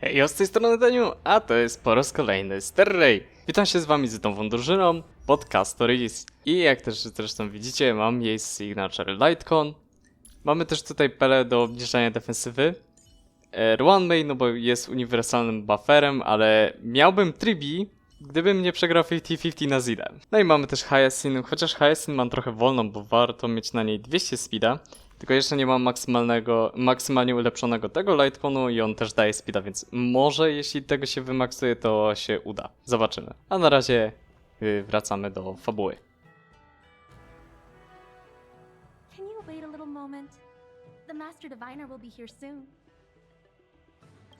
Hej, z tej strony Daniu, a to jest po raz kolejny Star Rail. Witam się z wami z nową drużyną pod Castorice. I jak też zresztą widzicie, mam jej signature Lightcon. Mamy też tutaj pelę do obniżania defensywy. One May, no bo jest uniwersalnym bufferem, ale miałbym Tribi, gdybym nie przegrał 50-50 na Zile. No i mamy też Hyacinth, chociaż Hyacinth mam trochę wolną, bo warto mieć na niej 200 speeda. Tylko jeszcze nie mam maksymalnie ulepszonego tego Lightconu i on też daje speeda, więc może jeśli tego się wymaksuje, to się uda. Zobaczymy. A na razie wracamy do fabuły. Can you wait a little moment? The Master Diviner will be here soon.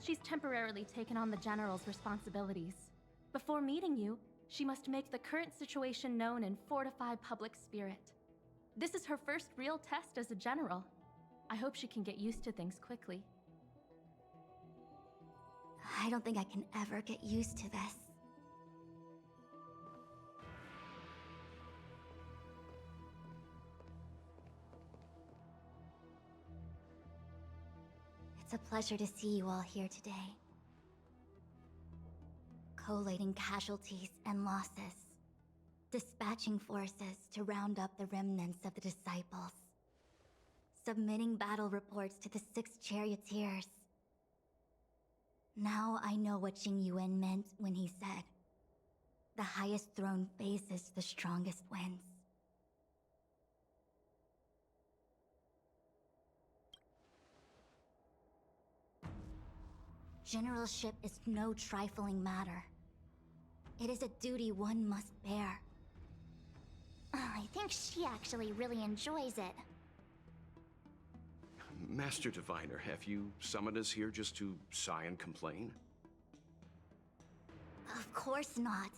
She's temporarily taken on the General's responsibilities. Before meeting you, she must make the current situation known and fortify public spirit. This is her first real test as a General. I hope she can get used to things quickly. I don't think I can ever get used to this. It's a pleasure to see you all here today. Collating casualties and losses. Dispatching forces to round up the remnants of the disciples. Submitting battle reports to the 6 charioteers. Now I know what Tingyun meant when he said, "The highest throne faces the strongest wins." Generalship is no trifling matter. It is a duty one must bear. I think she actually really enjoys it. Master Diviner, have you summoned us here just to sigh and complain? Of course not.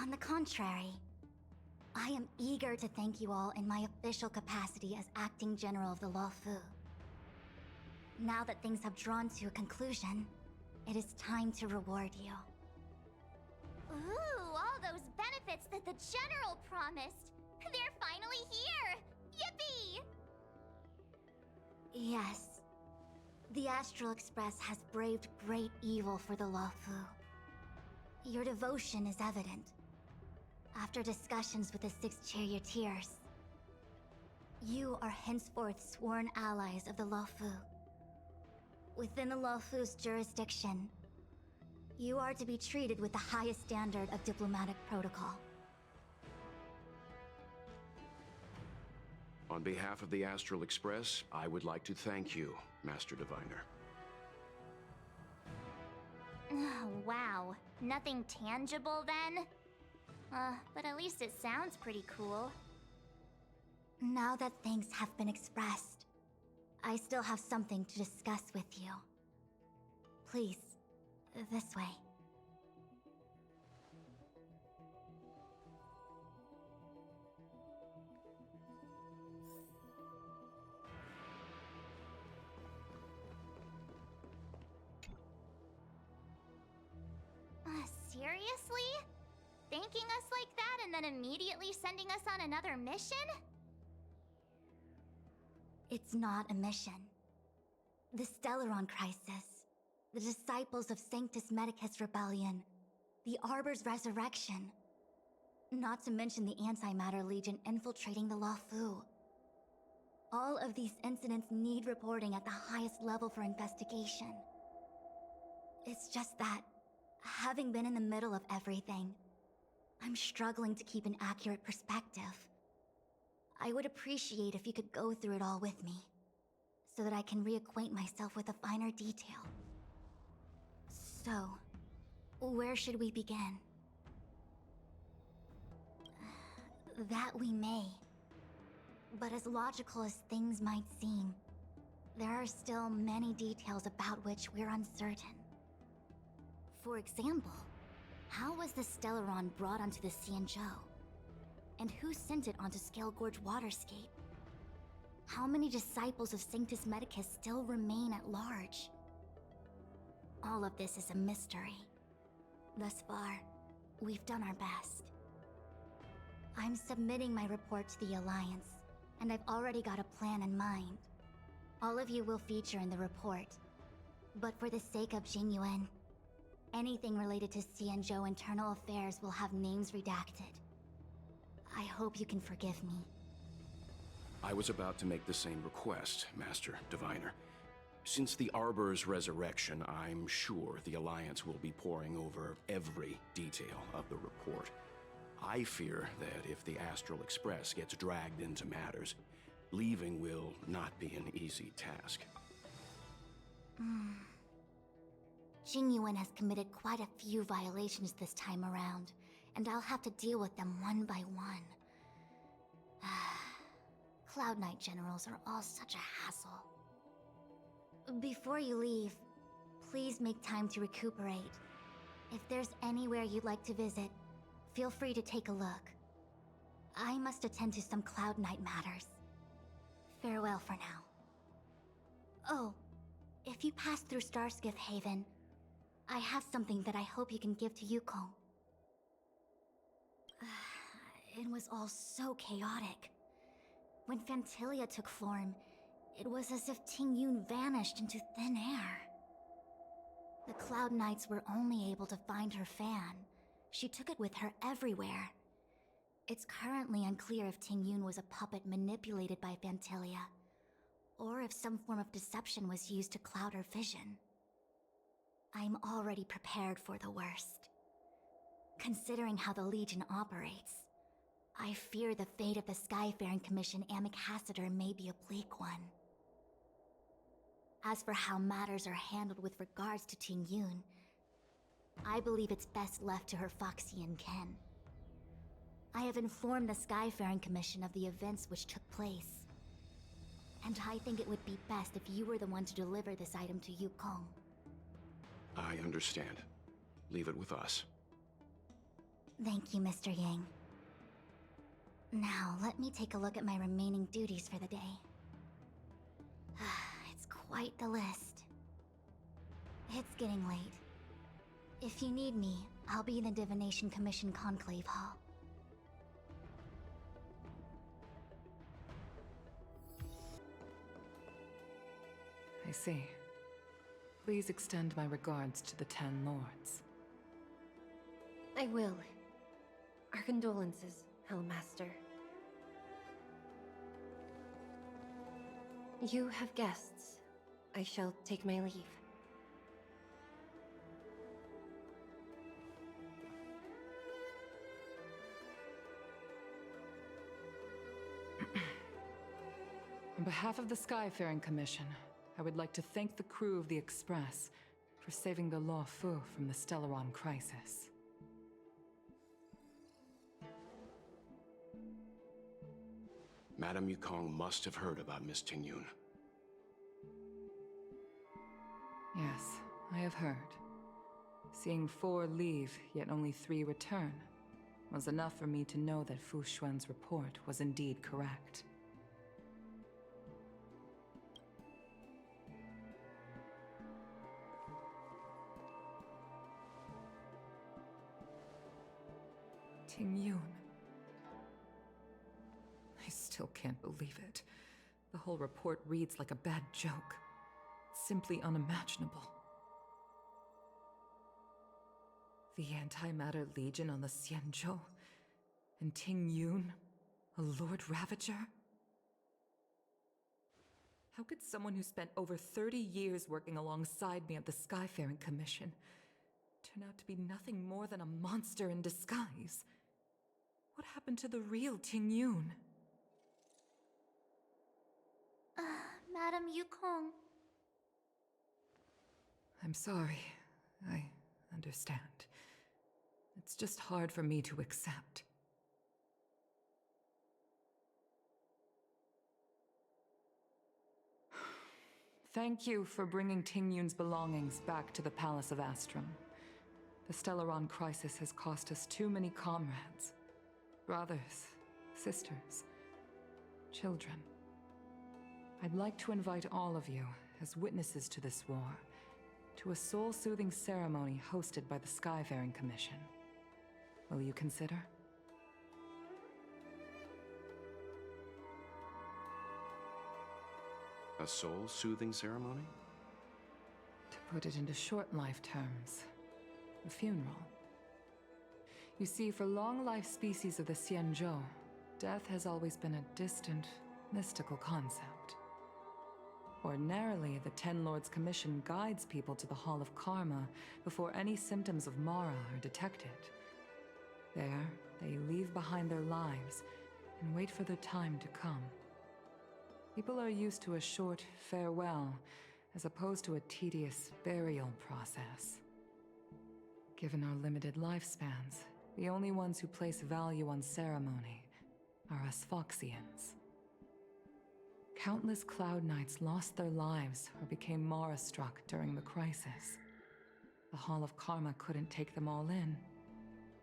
On the contrary, I am eager to thank you all in my official capacity as acting general of the Luofu. Now that things have drawn to a conclusion, it is time to reward you. Ooh, all those benefits that the General promised! They're finally here! Yippee! Yes. The Astral Express has braved great evil for the Luofu. Your devotion is evident. After discussions with the 6 charioteers, you are henceforth sworn allies of the Luofu. Within the Luofu's jurisdiction, you are to be treated with the highest standard of diplomatic protocol. On behalf of the Astral Express, I would like to thank you, Master Diviner. Wow, nothing tangible then? But at least it sounds pretty cool. Now that thanks have been expressed, I still have something to discuss with you. Please, this way. Seriously? Thanking us like that and then immediately sending us on another mission? It's not a mission. The Stellaron Crisis, the Disciples of Sanctus Medicus Rebellion, the Arbor's resurrection, not to mention the Antimatter Legion infiltrating the Luofu. All of these incidents need reporting at the highest level for investigation. It's just that, having been in the middle of everything, I'm struggling to keep an accurate perspective. I would appreciate if you could go through it all with me, so that I can reacquaint myself with a finer detail. So, where should we begin? That we may. But as logical as things might seem, there are still many details about which we're uncertain. For example, how was the Stellaron brought onto the Xianzhou? And who sent it onto Scale Gorge Waterscape? How many disciples of Sanctus Medicus still remain at large? All of this is a mystery. Thus far, we've done our best. I'm submitting my report to the Alliance, and I've already got a plan in mind. All of you will feature in the report. But for the sake of Tingyun, anything related to Xianzhou internal affairs will have names redacted. I hope you can forgive me. I was about to make the same request, Master Diviner. Since the Arbor's resurrection, I'm sure the Alliance will be poring over every detail of the report. I fear that if the Astral Express gets dragged into matters, leaving will not be an easy task. Tingyun has committed quite a few violations this time around, and I'll have to deal with them one by one. Cloud Knight generals are all such a hassle. Before you leave, please make time to recuperate. If there's anywhere you'd like to visit, feel free to take a look. I must attend to some Cloud Knight matters. Farewell for now. Oh, if you pass through Starskiff Haven, I have something that I hope you can give to Yukong. It was all so chaotic. When Phantilia took form, it was as if Tingyun vanished into thin air. The Cloud Knights were only able to find her fan. She took it with her everywhere. It's currently unclear if Tingyun was a puppet manipulated by Phantilia, or if some form of deception was used to cloud her vision. I'm already prepared for the worst. Considering how the Legion operates, I fear the fate of the Skyfaring Commission Ambassador may be a bleak one. As for how matters are handled with regards to Tingyun, I believe it's best left to her Foxian ken. I have informed the Skyfaring Commission of the events which took place, and I think it would be best if you were the one to deliver this item to Yukong. I understand. Leave it with us. Thank you, Mr. Yang. Now, let me take a look at my remaining duties for the day. It's quite the list. It's getting late. If you need me, I'll be in the Divination Commission Conclave Hall. I see. Please extend my regards to the 10 lords. I will. Our condolences, Hellmaster. You have guests. I shall take my leave. On behalf of the Skyfaring Commission, I would like to thank the crew of the Express for saving the Law Fu from the Stellaron crisis. Madame Yukong must have heard about Miss Tingyun. Yes, I have heard. Seeing 4 leave, yet only 3 return, was enough for me to know that Fu Xuan's report was indeed correct. Tingyun. I still can't believe it. The whole report reads like a bad joke. It's simply unimaginable. The Antimatter Legion on the Xianzhou, and Tingyun, a Lord Ravager? How could someone who spent over 30 years working alongside me at the Skyfaring Commission turn out to be nothing more than a monster in disguise? What happened to the real Tingyun? Madam Yukong. I'm sorry. I understand. It's just hard for me to accept. Thank you for bringing Tingyun's belongings back to the Palace of Astrum. The Stellaron crisis has cost us too many comrades. Brothers, sisters, children. I'd like to invite all of you, as witnesses to this war, to a soul-soothing ceremony hosted by the Skyfaring Commission. Will you consider? A soul-soothing ceremony? To put it into short life terms, a funeral. You see, for long life species of the Xianzhou, death has always been a distant, mystical concept. Ordinarily, the Ten Lords Commission guides people to the Hall of Karma before any symptoms of Mara are detected. There, they leave behind their lives and wait for their time to come. People are used to a short farewell as opposed to a tedious burial process. Given our limited lifespans, the only ones who place value on ceremony are us Foxians. Countless Cloud Knights lost their lives or became Mara-struck during the crisis. The Hall of Karma couldn't take them all in,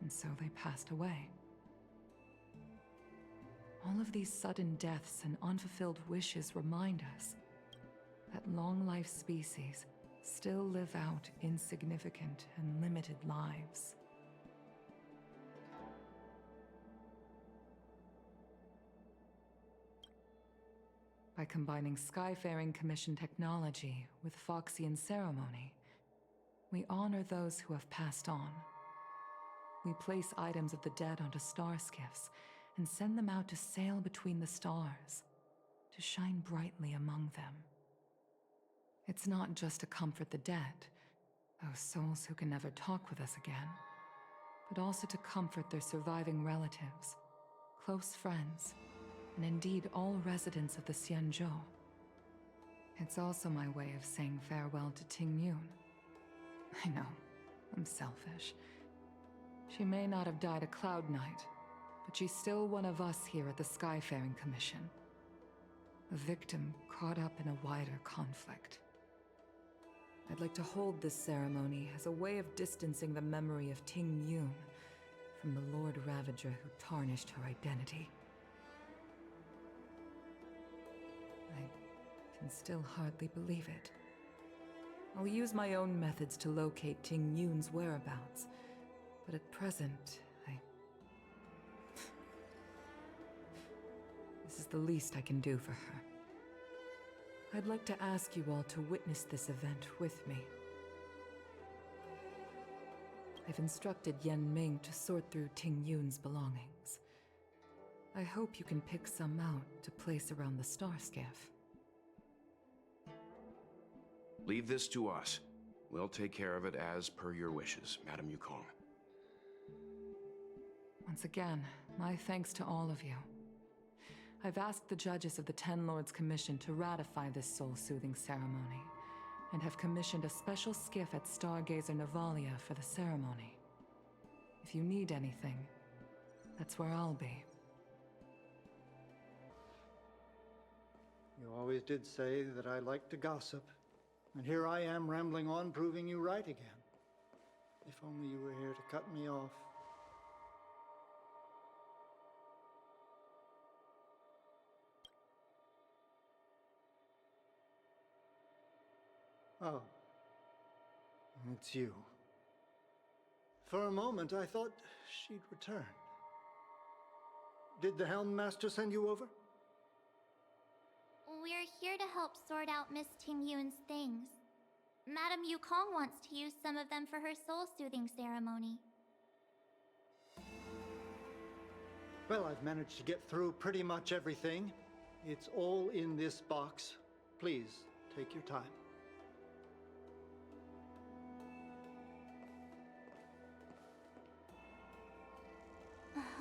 and so they passed away. All of these sudden deaths and unfulfilled wishes remind us that long-life species still live out insignificant and limited lives. By combining Skyfaring Commission technology with Foxian ceremony, we honor those who have passed on. We place items of the dead onto star skiffs and send them out to sail between the stars, to shine brightly among them. It's not just to comfort the dead, those souls who can never talk with us again, but also to comfort their surviving relatives, close friends, and indeed all residents of the Xianzhou. It's also my way of saying farewell to Tingyun. I know, I'm selfish. She may not have died a Cloud Knight, but she's still one of us here at the Skyfaring Commission. A victim caught up in a wider conflict. I'd like to hold this ceremony as a way of distancing the memory of Tingyun from the Lord Ravager who tarnished her identity. I can still hardly believe it. I'll use my own methods to locate Tingyun's whereabouts, but at present, This is the least I can do for her. I'd like to ask you all to witness this event with me. I've instructed Yan Ming to sort through Tingyun's belongings. I hope you can pick some out to place around the star skiff. Leave this to us. We'll take care of it as per your wishes, Madame Yukong. Once again, my thanks to all of you. I've asked the judges of the Ten Lords Commission to ratify this soul-soothing ceremony, and have commissioned a special skiff at Stargazer Navalia for the ceremony. If you need anything, that's where I'll be. You always did say that I like to gossip, and here I am rambling on, proving you right again. If only you were here to cut me off. Oh, it's you. For a moment, I thought she'd returned. Did the Helm Master send you over? We're here to help sort out Miss Tingyun's things. Madame Yukong wants to use some of them for her soul-soothing ceremony. Well, I've managed to get through pretty much everything. It's all in this box. Please, take your time.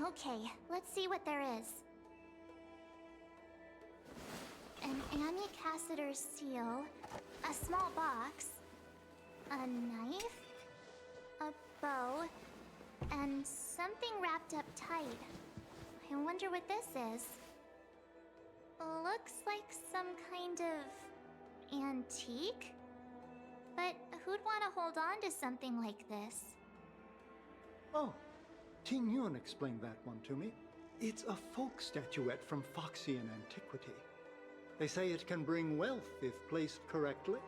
Okay, let's see what there is. An Amicassator's seal, a small box, a knife, a bow, and something wrapped up tight. I wonder what this is. Looks like some kind of antique? But who'd want to hold on to something like this? Oh, Tingyun explained that one to me. It's a folk statuette from Foxian antiquity. They say it can bring wealth if placed correctly.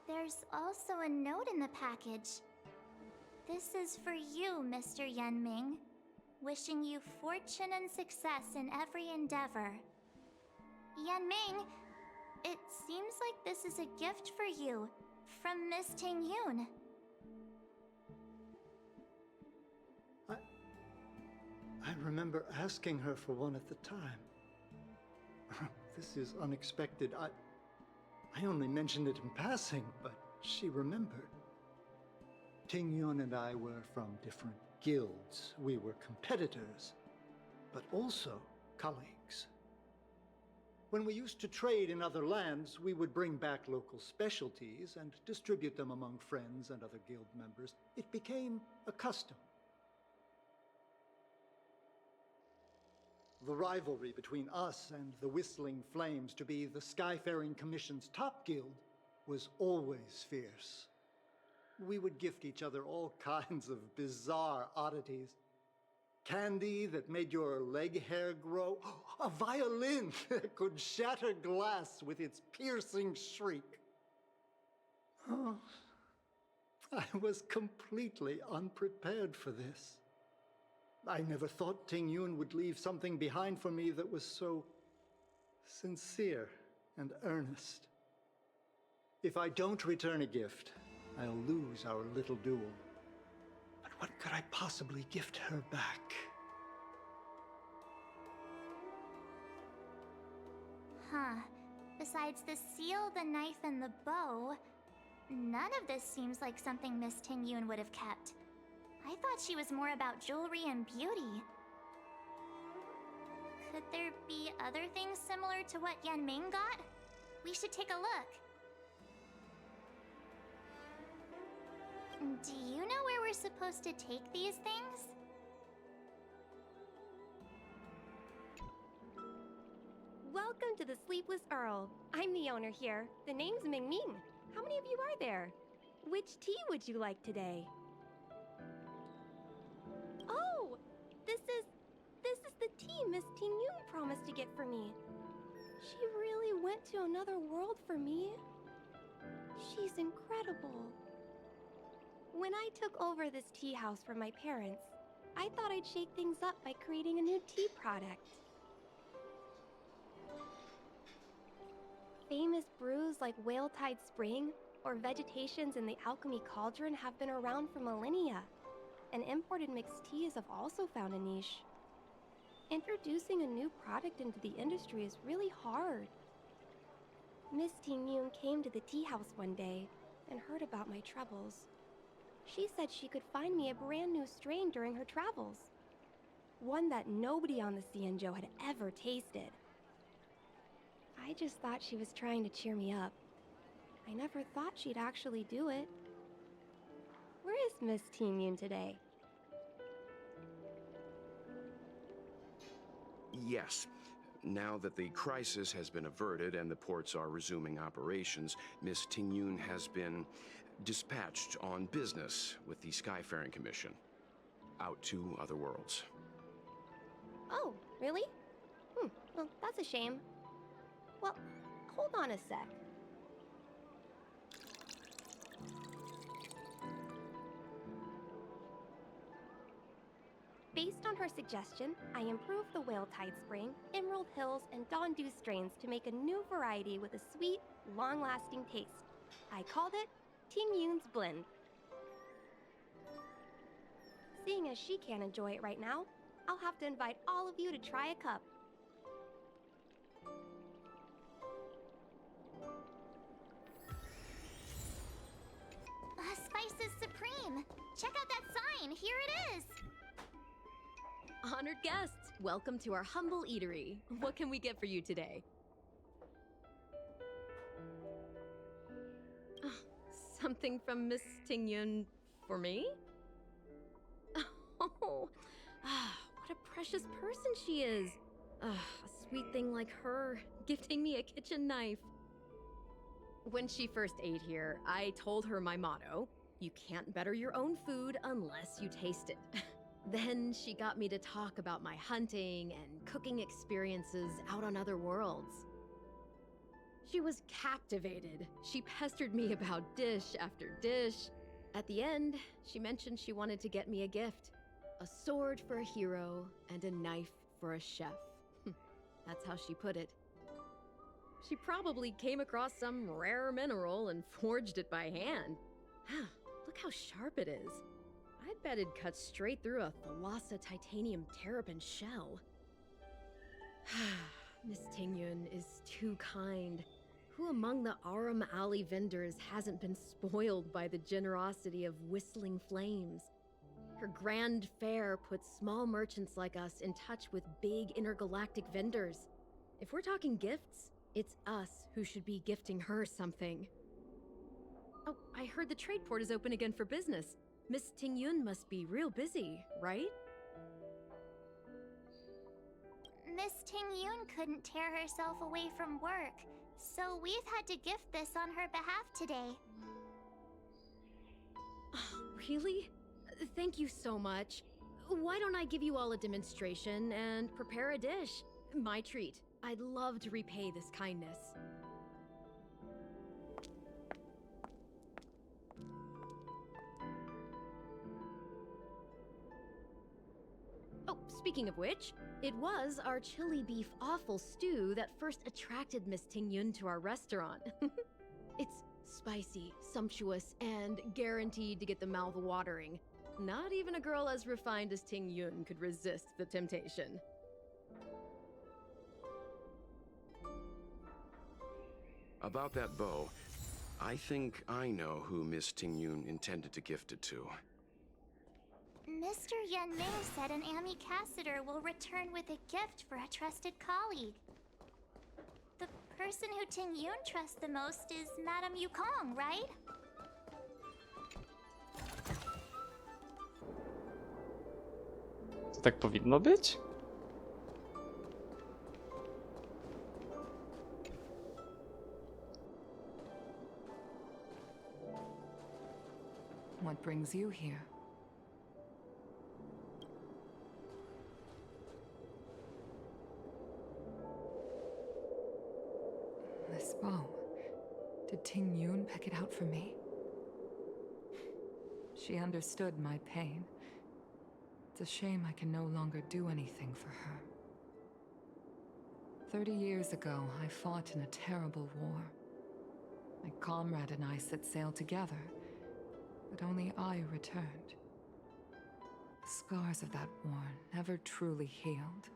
There's also a note in the package. This is for you, Mr. Yan Ming. Wishing you fortune and success in every endeavor. Yan Ming, It seems like this is a gift for you from Miss Tingyun. I remember asking her for one at the time. This is unexpected. I only mentioned it in passing, but she remembered. Tingyun and I were from different guilds. We were competitors, but also colleagues. When we used to trade in other lands, we would bring back local specialties and distribute them among friends and other guild members. It became a custom. The rivalry between us and the Whistling Flames, to be the Skyfaring Commission's top guild, was always fierce. We would gift each other all kinds of bizarre oddities. Candy that made your leg hair grow. A violin that could shatter glass with its piercing shriek. Oh, I was completely unprepared for this. I never thought Tingyun would leave something behind for me that was so sincere and earnest. If I don't return a gift, I'll lose our little duel. But what could I possibly gift her back? Huh. Besides the seal, the knife, and the bow, none of this seems like something Miss Tingyun would have kept. I thought she was more about jewelry and beauty. Could there be other things similar to what Yan Ming got? We should take a look. Do you know where we're supposed to take these things? Welcome to the Sleepless Earl. I'm the owner here. The name's Ming Ming. How many of you are there? Which tea would you like today? Oh, this is the tea Miss Tingyun promised to get for me. She really went to another world for me. She's incredible. When I took over this tea house from my parents, I thought I'd shake things up by creating a new tea product. Famous brews like Whale Tide Spring or vegetations in the Alchemy Cauldron have been around for millennia, and imported mixed teas have also found a niche. Introducing a new product into the industry is really hard. Miss Tingyun came to the tea house one day and heard about my troubles. She said she could find me a brand new strain during her travels. One that nobody on the Xianzhou had ever tasted. I just thought she was trying to cheer me up. I never thought she'd actually do it. Where is Miss Tingyun today? Yes. Now that the crisis has been averted and the ports are resuming operations, Miss Tingyun has been dispatched on business with the Skyfaring Commission, out to other worlds. Oh, really? Well, that's a shame. Well, hold on a sec. Based on her suggestion, I improved the Whale Tide Spring, Emerald Hills, and Dawn Dew strains to make a new variety with a sweet, long-lasting taste. I called it Tingyun's Blend. Seeing as she can't enjoy it right now, I'll have to invite all of you to try a cup. Spice is supreme! Check out that sign! Here it is! Honored guests, welcome to our humble eatery. What can we get for you today? Something from Miss Tingyun for me? Oh, what a precious person she is. A sweet thing like her, gifting me a kitchen knife. When she first ate here, I told her my motto, you can't better your own food unless you taste it. Then she got me to talk about my hunting and cooking experiences out on other worlds. She was captivated. She pestered me about dish after dish. At the end, she mentioned she wanted to get me a gift. A sword for a hero and a knife for a chef. That's how she put it. She probably came across some rare mineral and forged it by hand. Look how sharp it is. I bet it cuts straight through a Thalassa titanium terrapin shell. Miss Tingyun is too kind. Who among the Aram Alley vendors hasn't been spoiled by the generosity of whistling flames? Her grand fare puts small merchants like us in touch with big intergalactic vendors. If we're talking gifts, it's us who should be gifting her something. Oh, I heard the trade port is open again for business. Miss Tingyun must be real busy, right? Miss Tingyun couldn't tear herself away from work, so we've had to gift this on her behalf today. Oh, really? Thank you so much. Why don't I give you all a demonstration and prepare a dish? My treat. I'd love to repay this kindness. Oh, speaking of which, it was our chili beef offal stew that first attracted Miss Tingyun to our restaurant. It's spicy, sumptuous, and guaranteed to get the mouth watering. Not even a girl as refined as Tingyun could resist the temptation. About that bow, I think I know who Miss Tingyun intended to gift it to. Mr. Yan Ming said an ambassador will return with a gift for a trusted colleague. The person who Tingyun trusts the most is Madame Yukong, right? To tak powinno być? What brings you here? This bow. Did Tingyun pick it out for me? She understood my pain. It's a shame I can no longer do anything for her. 30 years ago, I fought in a terrible war. My comrade and I set sail together, but only I returned. The scars of that war never truly healed.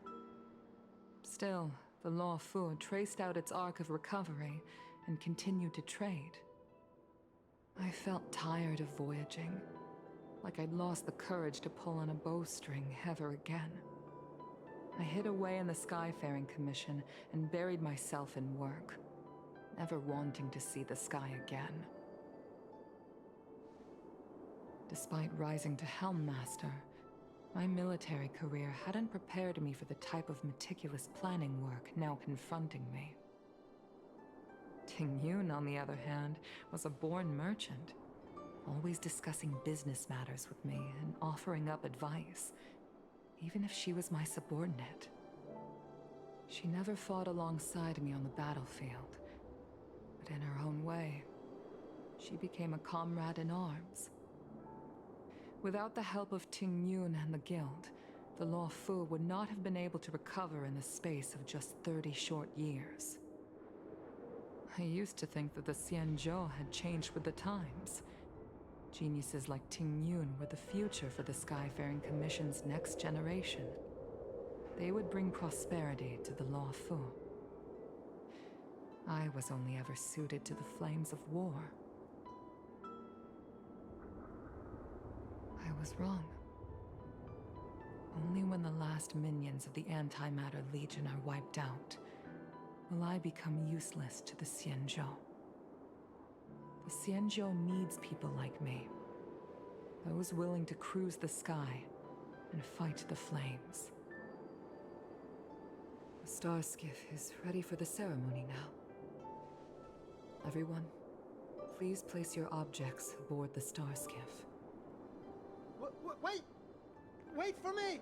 Still, the Law Fu traced out its arc of recovery and continued to trade. I felt tired of voyaging, like I'd lost the courage to pull on a bowstring ever again. I hid away in the Skyfaring Commission and buried myself in work, never wanting to see the sky again. Despite rising to Helm Master, my military career hadn't prepared me for the type of meticulous planning work now confronting me. Tingyun, on the other hand, was a born merchant, always discussing business matters with me and offering up advice, even if she was my subordinate. She never fought alongside me on the battlefield, but in her own way, she became a comrade in arms. Without the help of Tingyun and the Guild, the Law Fu would not have been able to recover in the space of just 30 short years. I used to think that the Xianzhou had changed with the times. Geniuses like Tingyun were the future for the Skyfaring Commission's next generation. They would bring prosperity to the Law Fu. I was only ever suited to the flames of war. I was wrong. Only when the last minions of the Antimatter Legion are wiped out will I become useless to the Xianzhou. The Xianzhou needs people like me, those willing to cruise the sky and fight the flames. The star skiff is ready for the ceremony now. Everyone, please place your objects aboard the star skiff. Wait! Wait for me!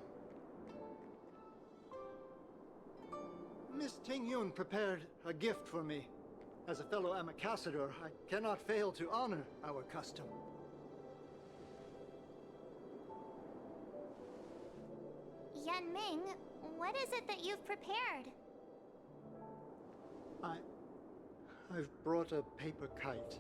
Miss Tingyun prepared a gift for me. As a fellow ambassador, I cannot fail to honor our custom. Yan Ming, what is it that you've prepared? I've brought a paper kite.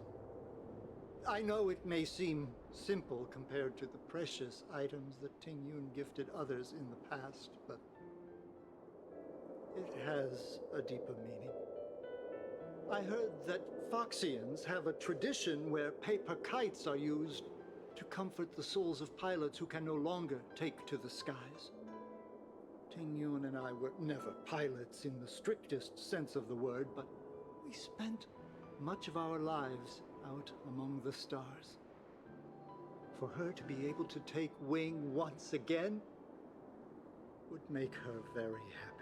I know it may seem simple compared to the precious items that Tingyun gifted others in the past, but it has a deeper meaning. I heard that Foxians have a tradition where paper kites are used to comfort the souls of pilots who can no longer take to the skies. Tingyun and I were never pilots in the strictest sense of the word, but we spent much of our lives out among the stars. For her to be able to take wing once again would make her very happy.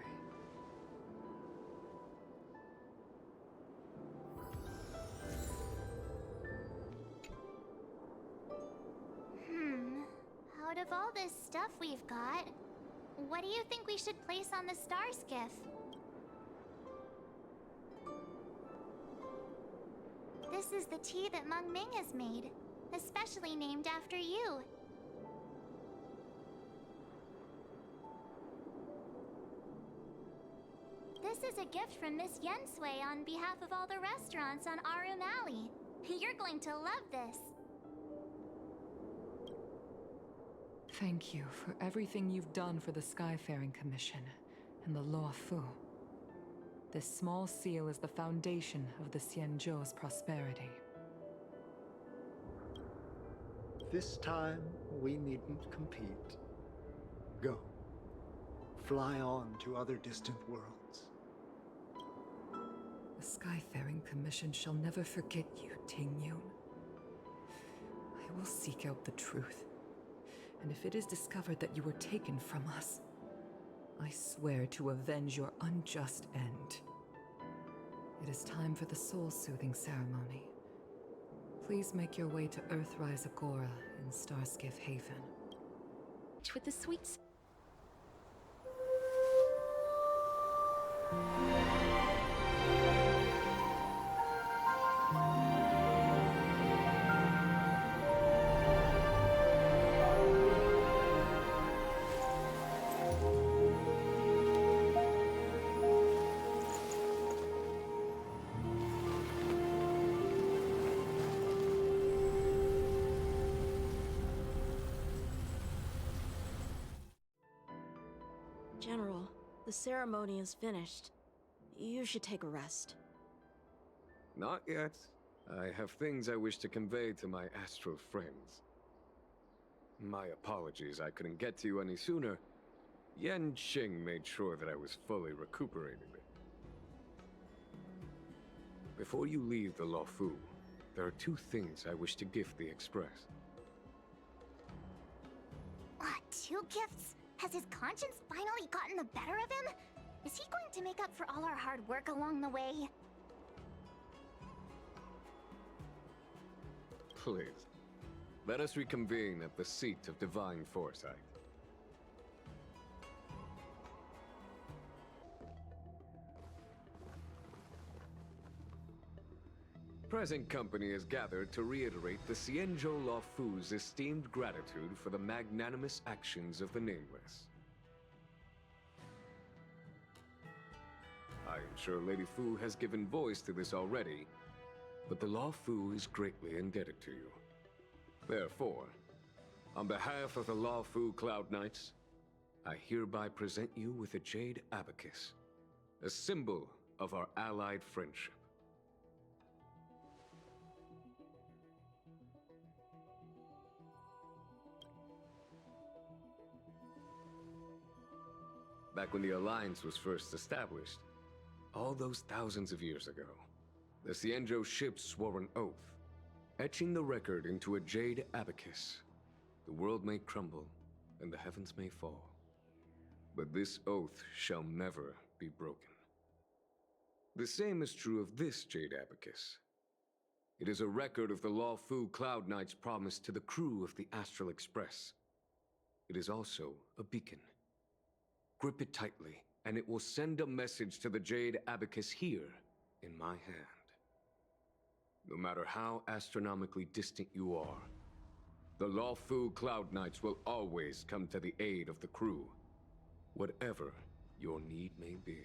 Out of all this stuff we've got, what do you think we should place on the star skiff? This is the tea that Meng Ming has made, especially named after you. This is a gift from Miss Yensui on behalf of all the restaurants on Arum Alley. You're going to love this. Thank you for everything you've done for the Skyfaring Commission and the Law Fu. This small seal is the foundation of the Xianzhou's prosperity. This time, we needn't compete. Go. Fly on to other distant worlds. The Skyfaring Commission shall never forget you, Tingyun. I will seek out the truth. And if it is discovered that you were taken from us, I swear to avenge your unjust end. It is time for the soul-soothing ceremony. Please make your way to Earthrise Agora in Starskiff Haven. With the sweets. General, the ceremony is finished. You should take a rest. Not yet. I have things I wish to convey to my astral friends. My apologies I couldn't get to you any sooner. Yan Qing made sure that I was fully recuperating. Before you leave the Law Fu, there are two things I wish to gift the Express. What, 2 gifts? Has his conscience finally gotten the better of him? Is he going to make up for all our hard work along the way? Please, let us reconvene at the seat of divine foresight. Present company is gathered to reiterate the Xianzhou Law Fu's esteemed gratitude for the magnanimous actions of the Nameless. I am sure Lady Fu has given voice to this already, but the Law Fu is greatly indebted to you. Therefore, on behalf of the Law Fu Cloud Knights, I hereby present you with a jade abacus, a symbol of our allied friendship. Back when the Alliance was first established, all those thousands of years ago, the Xianzhou ships swore an oath, etching the record into a jade abacus. The world may crumble, and the heavens may fall, but this oath shall never be broken. The same is true of this jade abacus. It is a record of the Law Fu Cloud Knight's promise to the crew of the Astral Express. It is also a beacon. Grip it tightly, and it will send a message to the jade abacus here in my hand. No matter how astronomically distant you are, the Law Fu Cloud Knights will always come to the aid of the crew, whatever your need may be.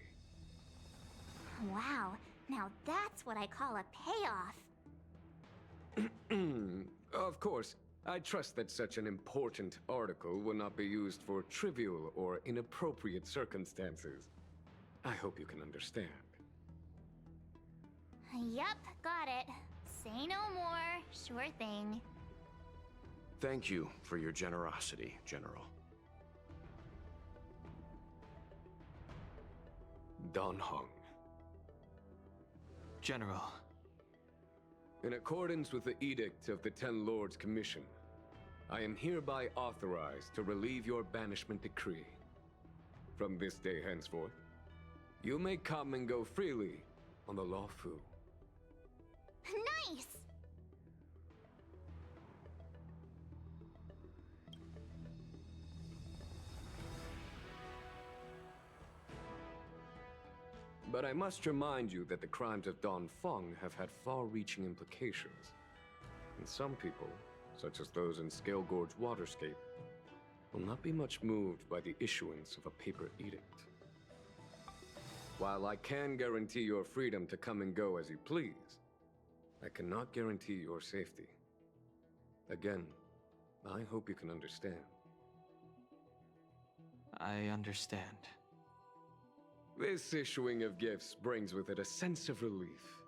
Wow, Now that's what I call a payoff. Of course, I trust that such an important article will not be used for trivial or inappropriate circumstances. I hope you can understand. Yup, got it. Say no more. Sure thing. Thank you for your generosity, General. Dan Heng. General. In accordance with the Edict of the Ten Lords Commission, I am hereby authorized to relieve your banishment decree. From this day henceforth, you may come and go freely on the Lawfu. Nice! But I must remind you that the crimes of Don Feng have had far-reaching implications. And some people, such as those in Scale Gorge Waterscape, will not be much moved by the issuance of a paper edict. While I can guarantee your freedom to come and go as you please, I cannot guarantee your safety. Again, I hope you can understand. I understand. This issuing of gifts brings with it a sense of relief.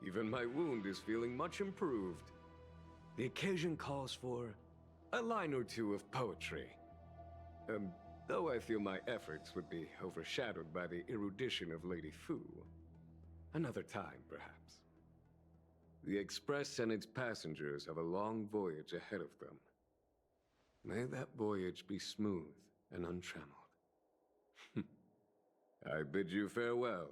Even my wound is feeling much improved. The occasion calls for a line or two of poetry. Though I feel my efforts would be overshadowed by the erudition of Lady Fu. Another time, perhaps. The Express and its passengers have a long voyage ahead of them. May that voyage be smooth and untrammeled. I bid you farewell.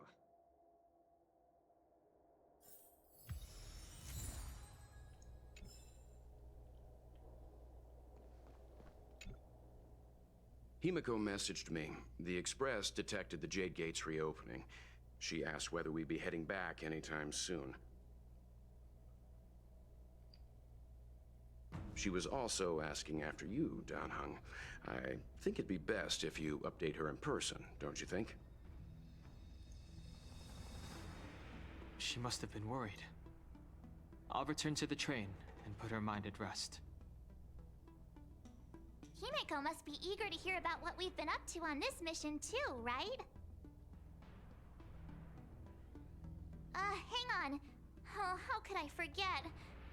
Himiko messaged me. The Express detected the Jade Gate's reopening. She asked whether we'd be heading back anytime soon. She was also asking after you, Dan Heng. I think it'd be best if you update her in person, don't you think? She must have been worried. I'll return to the train and put her mind at rest. Himiko must be eager to hear about what we've been up to on this mission too, right? Hang on. Oh, how could I forget?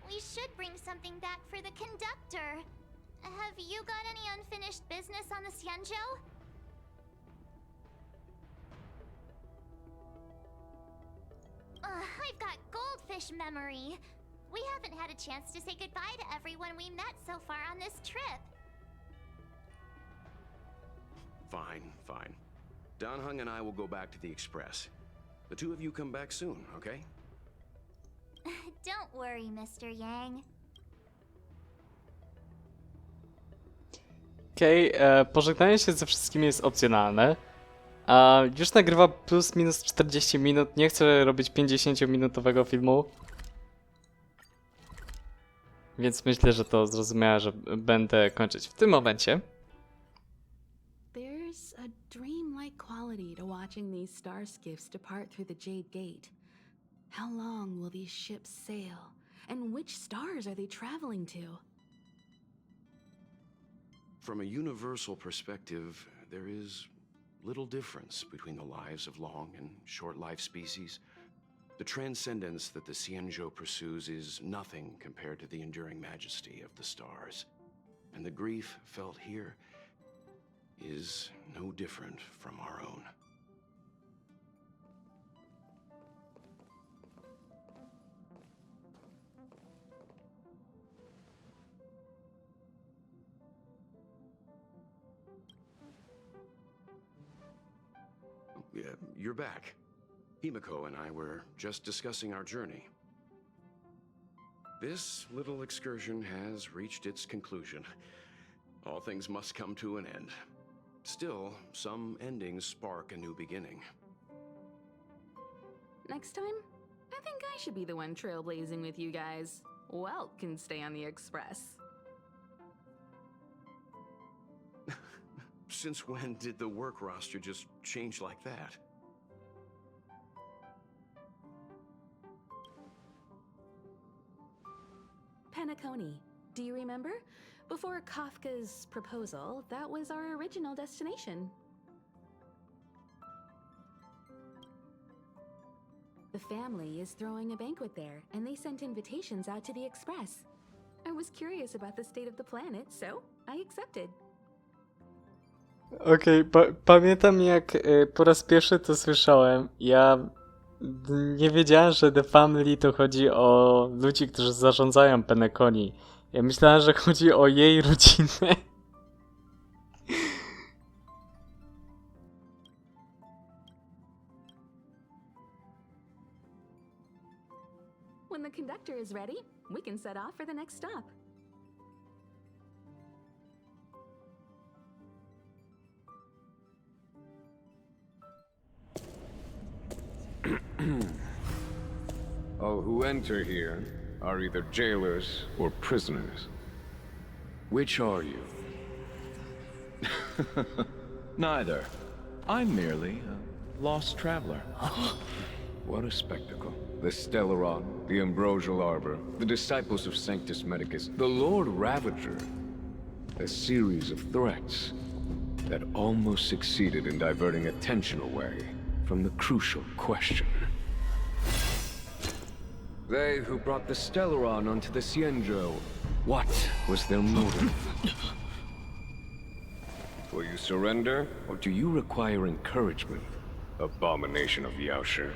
We should bring something back for the conductor. Have you got any unfinished business on the Xianzhou? I've got goldfish memory. We haven't had a chance to say goodbye to everyone we met so far on this trip. Fine, fine. Dan Heng and I will go back to the Express. The two of you come back soon, okay? Don't worry, Mr. Yang. Okej, pożegnanie się ze wszystkimi jest opcjonalne. Już nagrywa plus minus 40 minut, nie chcę robić 50-minutowego filmu. Więc myślę, że to zrozumiałe, że będę kończyć w tym momencie. There's a dreamlike quality to watching these star skiffs depart through the Jade Gate. How long will these ships sail? And which stars are they traveling to? From a universal perspective, there is little difference between the lives of long and short-lived species. The transcendence that the Xianzhou pursues is nothing compared to the enduring majesty of the stars. And the grief felt here is no different from our own. Yeah, you're back. Himiko and I were just discussing our journey. This little excursion has reached its conclusion. All things must come to an end. Still, some endings spark a new beginning. Next time, I think I should be the one trailblazing with you guys. Welt can stay on the Express. Since when did the work roster just change like that? Penacony. Do you remember? Before Kafka's proposal, that was our original destination. The family is throwing a banquet there, and they sent invitations out to the Express. I was curious about the state of the planet, so I accepted. Okej, pamiętam jak po raz pierwszy to słyszałem. Ja nie wiedziałem, że The Family to chodzi o ludzi, którzy zarządzają Penacony. Ja myślałem, że chodzi o jej rodzinę. When the conductor is ready, we can set off for the next stop. All who enter here are either jailers or prisoners. Which are you? Neither. I'm merely a lost traveler. What a spectacle. The Stellaron, the Ambrosial Arbor, the disciples of Sanctus Medicus, the Lord Ravager. A series of threats that almost succeeded in diverting attention away from the crucial question. They who brought the Stellaron onto the Cienjo, what was their motive? Will you surrender, or do you require encouragement, abomination of Yaoshi?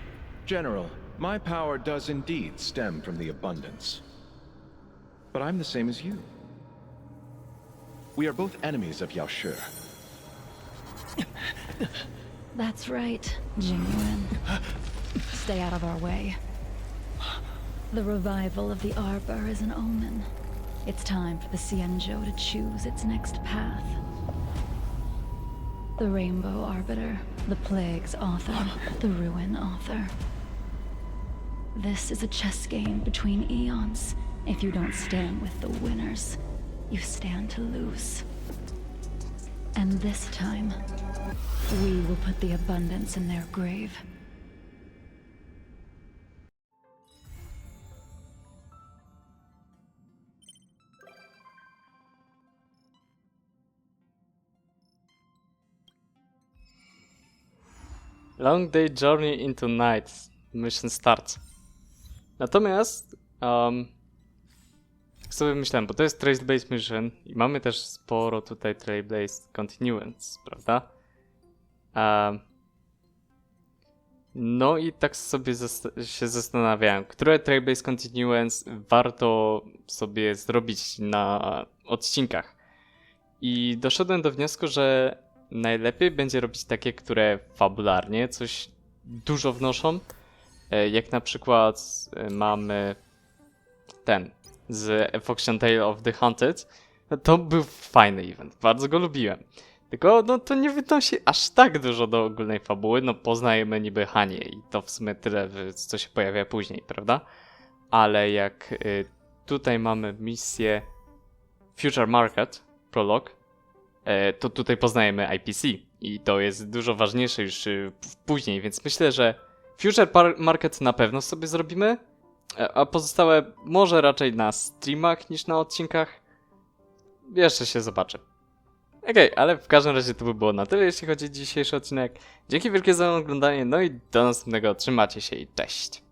General, my power does indeed stem from the abundance. But I'm the same as you. We are both enemies of Yaoshi. That's right, Tingyun. Stay out of our way. The revival of the Arbor is an omen. It's time for the Cienjo to choose its next path. The Rainbow Arbiter, the Plague's author, the Ruin author. This is a chess game between eons. If you don't stand with the winners, you stand to lose. And this time, we will put the abundance in their grave. Long day journey into night. Mission start. Natomiast tak sobie myślałem, bo to jest trail-based mission i mamy też sporo tutaj trail-based continuance, prawda? No i tak sobie się zastanawiałem, które trail-based continuance warto sobie zrobić na odcinkach. I doszedłem do wniosku, że najlepiej będzie robić takie, które fabularnie coś dużo wnoszą. Jak na przykład mamy ten z Foxian Tale of the Hunted. To był fajny event, bardzo go lubiłem. Tylko no to nie wnosi aż tak dużo do ogólnej fabuły. No poznajemy niby Hanie i to w sumie tyle, co się pojawia później, prawda? Ale jak tutaj mamy misję Future Market, prolog, to tutaj poznajemy IPC i to jest dużo ważniejsze już później, więc myślę, że Future Market na pewno sobie zrobimy, a pozostałe może raczej na streamach niż na odcinkach. Jeszcze się zobaczę. Okej, ale w każdym razie to by było na tyle, jeśli chodzi o dzisiejszy odcinek. Dzięki wielkie za oglądanie, no i do następnego, trzymajcie się i cześć!